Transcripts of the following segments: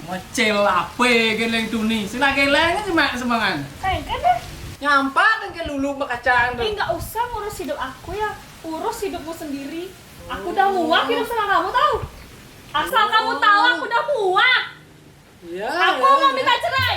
Mocel apa geleng tuni? Sila geleng cuma semangan. Kan deh. Nyampak kan ke lulu makacang tuh. Nggak usah ngurus hidup aku ya. Urus hidupmu sendiri. Aku udah muak hidup sama kamu tahu. Asal kamu tahu aku udah muak. Iya. Aku mau minta cerai.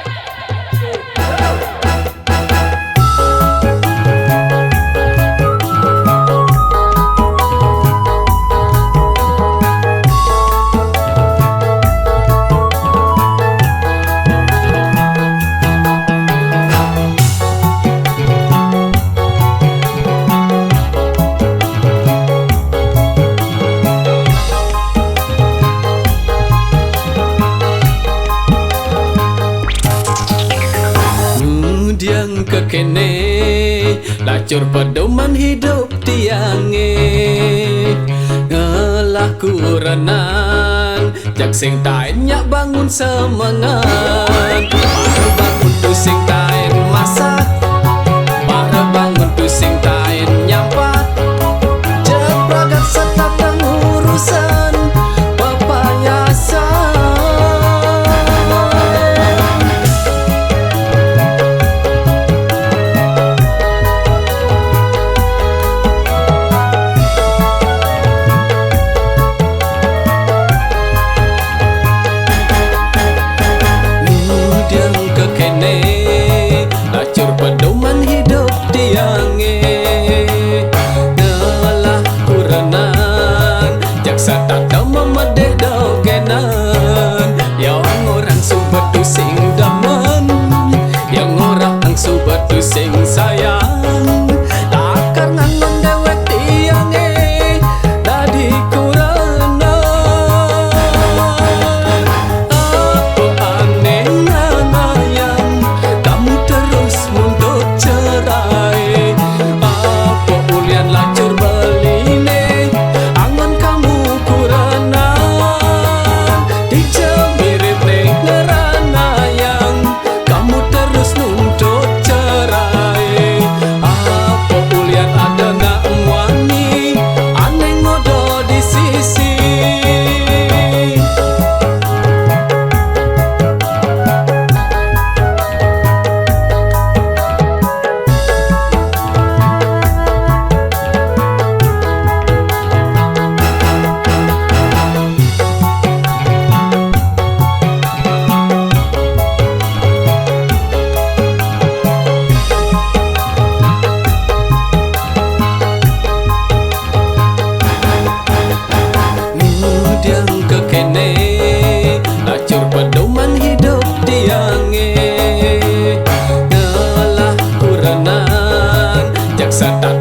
Diang kekene lacur pedoman hidup tiange ngelah kurenan jak sing tain nyak bangun semangat baru bangun tu sing tain masak baru bangun tu sing tain nyampat jak pragat setatang urusan papayasan. Lacur pedoman hidup tiange ngelah kurenan jaksa tata memedeh dogenan yang orang subat tu sing daman yang orang subat tu sing sayang takar ngangon dewek tiange dadi kurenan apa aneh nanayang kamu terus mundur cerai apa ulian lacur beline angan kamu kurana dicemirit neng ngerana yang kamu terus nuntut cerai apa ulian ada nak wani aneh ngodo di sisi. Diang kekene lacur pedoman hidup tiange ngelah kurenan jaksa tak